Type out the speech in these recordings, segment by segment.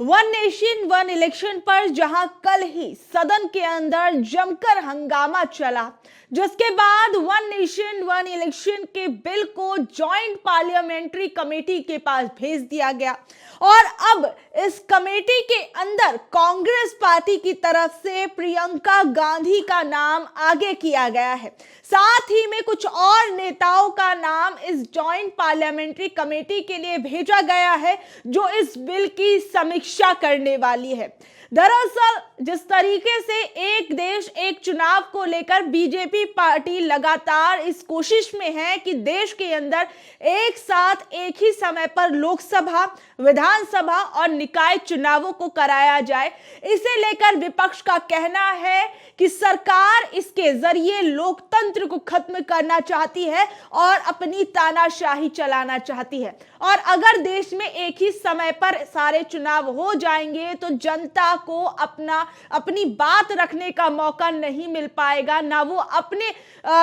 One nation one election पर जहां कल ही सदन के अंदर जमकर हंगामा चला, जिसके बाद वन नेशन वन इलेक्शन के बिल को जॉइंट पार्लियामेंट्री कमेटी के पास भेज दिया गया और अब इस कमेटी के अंदर कांग्रेस पार्टी की तरफ से प्रियंका गांधी का नाम आगे किया गया है। साथ ही में कुछ और नेताओं का नाम इस जॉइंट पार्लियामेंट्री कमेटी के लिए भेजा गया है जो इस बिल की समीक्षा करने वाली है। दरअसल जिस तरीके से एक देश एक चुनाव को लेकर बीजेपी पार्टी लगातार इस कोशिश में है कि देश के अंदर एक साथ एक ही समय पर लोकसभा, विधानसभा और निकाय चुनावों को कराया जाए, इसे लेकर विपक्ष का कहना है कि सरकार इसके जरिए लोकतंत्र को खत्म करना चाहती है और अपनी तानाशाही चलाना चाहती है। और अगर देश में एक ही समय पर सारे चुनाव हो जाएंगे तो जनता को अपनी बात रखने का मौका नहीं मिल पाएगा, ना वो अपने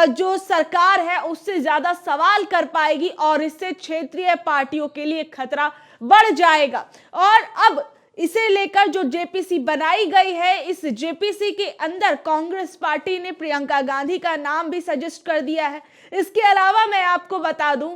जो सरकार है उससे ज्यादा सवाल कर पाएगी और इससे क्षेत्रीय पार्टियों के लिए खतरा बढ़ जाएगा। और अब इसे लेकर जो जेपीसी बनाई गई है, इस जेपीसी के अंदर कांग्रेस पार्टी ने प्रियंका गांधी का नाम भी सजेस्ट कर दिया है। इसके अलावा मैं आपको बता दूं,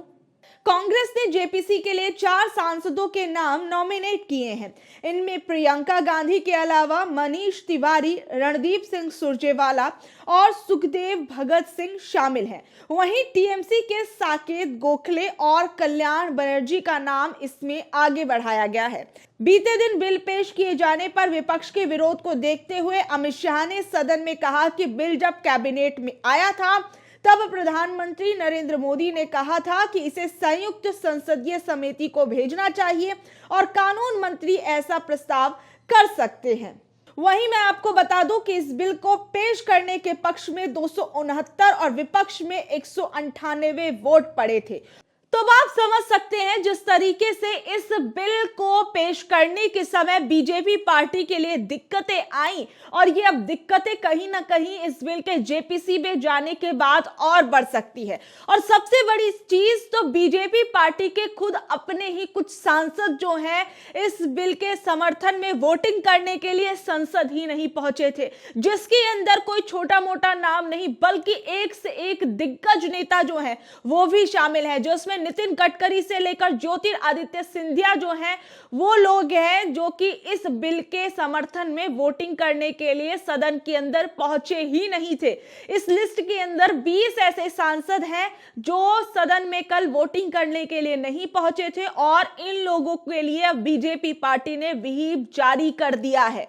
कांग्रेस ने जेपीसी के लिए 4 सांसदों के नाम नॉमिनेट किए हैं। इनमें प्रियंका गांधी के अलावा मनीष तिवारी, रणदीप सिंह सुरजेवाला और सुखदेव भगत सिंह शामिल हैं। वहीं टीएमसी के साकेत गोखले और कल्याण बनर्जी का नाम इसमें आगे बढ़ाया गया है। बीते दिन बिल पेश किए जाने पर विपक्ष के विरोध को देखते हुए अमित शाह ने सदन में कहा कि बिल जब कैबिनेट में आया था तब प्रधानमंत्री नरेंद्र मोदी ने कहा था कि इसे संयुक्त संसदीय समिति को भेजना चाहिए और कानून मंत्री ऐसा प्रस्ताव कर सकते हैं। वहीं मैं आपको बता दूं कि इस बिल को पेश करने के पक्ष में 269 और विपक्ष में 198 वोट पड़े थे। तो आप समझ सकते हैं जिस तरीके से इस बिल को पेश करने के समय बीजेपी पार्टी के लिए दिक्कतें आई और ये अब दिक्कतें कहीं ना कहीं इस बिल के जेपीसी में जाने के बाद और बढ़ सकती है। और सबसे बड़ी चीज तो बीजेपी पार्टी के खुद अपने ही कुछ सांसद जो हैं इस बिल के समर्थन में वोटिंग करने के लिए संसद ही नहीं पहुंचे थे, जिसके अंदर कोई छोटा मोटा नाम नहीं बल्कि एक से एक दिग्गज नेता जो है वो भी शामिल है, जो इसमें नितिन गडकरी से लेकर ज्योतिरादित्य सिंधिया जो हैं वो लोग हैं जो कि इस बिल के समर्थन में वोटिंग करने के लिए सदन के अंदर पहुंचे ही नहीं थे। इस लिस्ट के अंदर 20 ऐसे सांसद हैं जो सदन में कल वोटिंग करने के लिए नहीं पहुंचे थे और इन लोगों के लिए बीजेपी पार्टी ने व्हिप जारी कर दिया है।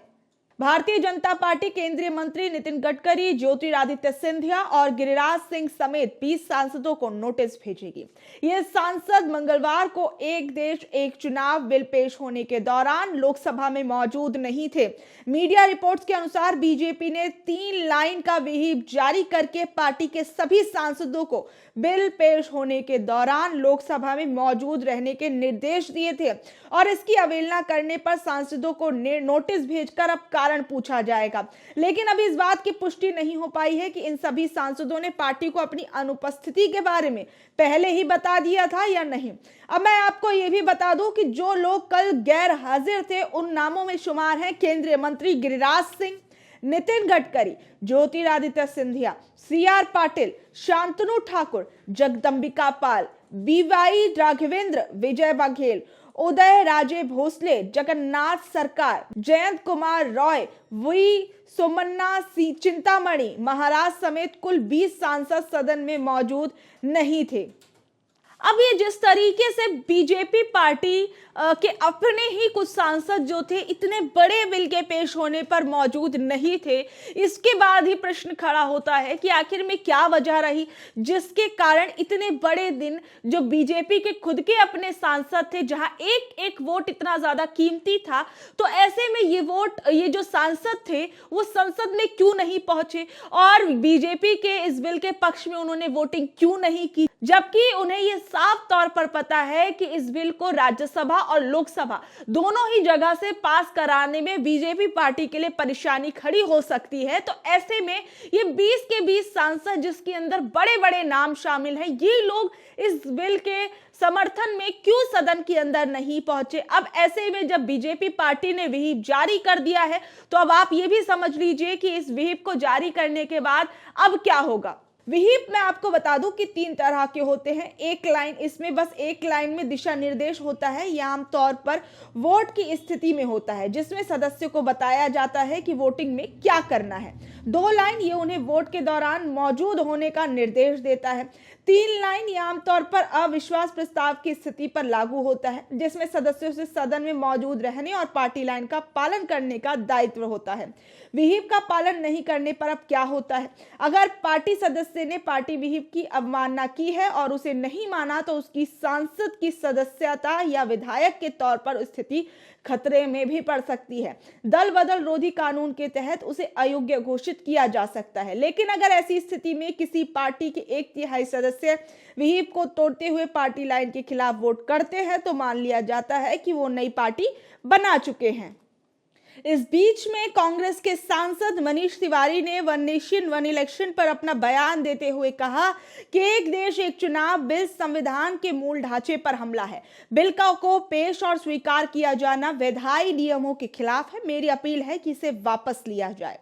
भारतीय जनता पार्टी केंद्रीय मंत्री नितिन गडकरी, ज्योतिरादित्य सिंधिया और गिरिराज सिंह समेत 20 सांसदों को नोटिस भेजेगी। ये सांसद मंगलवार को एक देश एक चुनाव बिल पेश होने के दौरान लोकसभा में मौजूद नहीं थे। मीडिया रिपोर्ट्स के अनुसार बीजेपी ने 3 लाइन का व्हिप जारी करके पार्टी के सभी सांसदों को बिल पेश होने के दौरान लोकसभा में मौजूद रहने के निर्देश दिए थे और इसकी अवहेलना करने पर सांसदों को नोटिस भेजकर अब कारण पूछा जाएगा। लेकिन अभी इस बात की पुष्टि नहीं हो पाई है कि इन सभी सांसदों ने पार्टी को अपनी अनुपस्थिति के बारे में पहले ही बता दिया था या नहीं। अब मैं आपको यह भी बता दूं कि जो लोग कल गैर हाजिर थे उन नामों में शुमार हैं केंद्रीय मंत्री गिरिराज सिंह, नितिन गडकरी, ज्योतिरादित्य सिंधिया, सीआर पाटिल, शांतनु ठाकुर, जगदंबिका पाल, बीवाई राघवेंद्र, विजय बघेल, उदय राजे भोसले, जगन्नाथ सरकार, जयंत कुमार रॉय, वी सोमन्ना सी चिंतामणि महाराज समेत कुल 20 सांसद सदन में मौजूद नहीं थे। अब ये जिस तरीके से बीजेपी पार्टी के अपने ही कुछ सांसद जो थे इतने बड़े बिल के पेश होने पर मौजूद नहीं थे, इसके बाद ही प्रश्न खड़ा होता है कि आखिर में क्या वजह रही जिसके कारण इतने बड़े दिन जो बीजेपी के खुद के अपने सांसद थे, जहां एक एक वोट इतना ज्यादा कीमती था, तो ऐसे में ये जो सांसद थे वो संसद में क्यों नहीं पहुंचे और बीजेपी के इस बिल के पक्ष में उन्होंने वोटिंग क्यों नहीं की, जबकि उन्हें ये साफ तौर पर पता है कि इस बिल को राज्यसभा और लोकसभा दोनों ही जगह से पास कराने में बीजेपी पार्टी के लिए परेशानी खड़ी हो सकती है। तो ऐसे में ये 20 के 20 सांसद जिसके अंदर बड़े बड़े नाम शामिल हैं, ये लोग इस बिल के समर्थन में क्यों सदन के अंदर नहीं पहुंचे। अब ऐसे में जब बीजेपी पार्टी ने व्हिप जारी कर दिया है तो अब आप ये भी समझ लीजिए कि इस व्हिप को जारी करने के बाद अब क्या होगा। व्हिप मैं आपको बता दूं कि 3 तरह के होते हैं। एक लाइन, इसमें बस एक लाइन में दिशा निर्देश होता है। यह आमतौर पर वोट की स्थिति में होता है जिसमें सदस्यों को बताया जाता है कि वोटिंग में क्या करना है। 2 लाइन ये उन्हें वोट के दौरान मौजूद होने का निर्देश देता है। 3 लाइन ये आमतौर पर अविश्वास प्रस्ताव की स्थिति पर लागू होता है जिसमें सदस्यों से सदन में मौजूद रहने और पार्टी लाइन का पालन करने का दायित्व होता है। व्हिप का पालन नहीं करने पर अब क्या होता है। अगर पार्टी सदस्य ने पार्टी व्हिप की अवमानना की है और उसे नहीं माना तो उसकी सांसद की सदस्यता या विधायक के तौर पर स्थिति खतरे में भी पड़ सकती है। दल बदल रोधी कानून के तहत उसे अयोग्य घोषित किया जा सकता है। लेकिन अगर ऐसी स्थिति में किसी पार्टी के 1/3 सदस्य व्हिप को तोड़ते हुए पार्टी लाइन के खिलाफ वोट करते हैं तो मान लिया जाता है कि वो नई पार्टी बना चुके हैं। इस बीच में कांग्रेस के सांसद मनीष तिवारी ने वन नेशन वन इलेक्शन पर अपना बयान देते हुए कहा कि एक देश एक चुनाव बिल संविधान के मूल ढांचे पर हमला है। बिल को पेश और स्वीकार किया जाना वैधानिक नियमों के खिलाफ है। मेरी अपील है कि इसे वापस लिया जाए।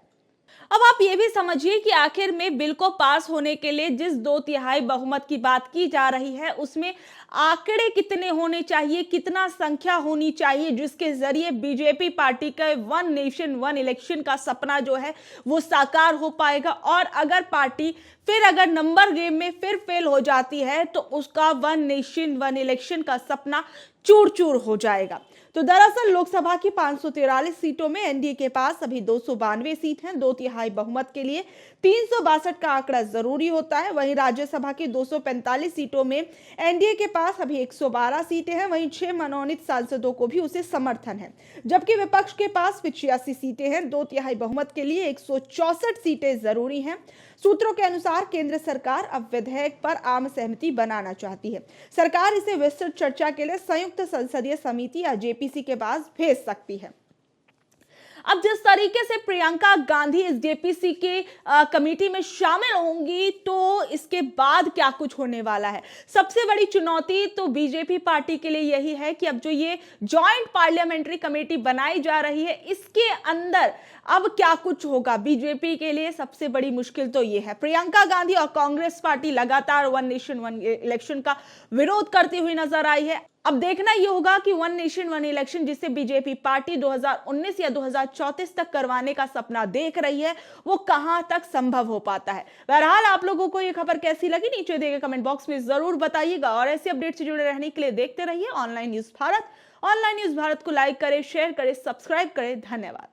अब आप ये भी समझिए कि आखिर में बिल को पास होने के लिए जिस 2/3 बहुमत की बात की जा रही है उसमें आंकड़े कितने होने चाहिए, कितना संख्या होनी चाहिए जिसके जरिए बीजेपी पार्टी का वन नेशन वन इलेक्शन का सपना जो है वो साकार हो पाएगा। और अगर पार्टी फिर अगर नंबर गेम में फिर फेल हो जाती है तो उसका वन नेशन वन इलेक्शन का सपना चूर चूर हो जाएगा। तो दरअसल लोकसभा की 543 सीटों में एनडीए के पास अभी 292 सीट हैं। 2/3 बहुमत के लिए 362 का आंकड़ा जरूरी होता है। वहीं राज्यसभा की 245 सीटों में एनडीए के पास अभी 112 सीटें हैं। वहीं 6 मनोनीत सांसदों को भी उसे समर्थन है, जबकि विपक्ष के पास 85 सीटें हैं। 2/3 बहुमत के लिए 164 सीटें जरूरी हैं। सूत्रों के अनुसार केंद्र सरकार अब विधेयक पर आम सहमति बनाना चाहती है। सरकार इसे विस्तृत चर्चा के लिए संयुक्त संसदीय समिति या जेपीसी के पास भेज सकती है। अब जिस तरीके से प्रियंका गांधी इस जेपीसी के कमेटी में शामिल होंगी तो इसके बाद क्या कुछ होने वाला है। सबसे बड़ी चुनौती तो बीजेपी पार्टी के लिए यही है कि अब जो ये जॉइंट पार्लियामेंट्री कमेटी बनाई जा रही है इसके अंदर अब क्या कुछ होगा। बीजेपी के लिए सबसे बड़ी मुश्किल तो ये है। प्रियंका गांधी और कांग्रेस पार्टी लगातार वन नेशन वन इलेक्शन का विरोध करती हुई नजर आई है। अब देखना यह होगा कि वन नेशन वन इलेक्शन जिसे बीजेपी पार्टी 2019 या 2034 तक करवाने का सपना देख रही है वो कहां तक संभव हो पाता है। बहरहाल आप लोगों को यह खबर कैसी लगी नीचे दिए गए कमेंट बॉक्स में जरूर बताइएगा और ऐसी अपडेट से जुड़े रहने के लिए देखते रहिए online news Bharat. Online news Bharat को लाइक करें, शेयर करें, सब्सक्राइब करें। धन्यवाद।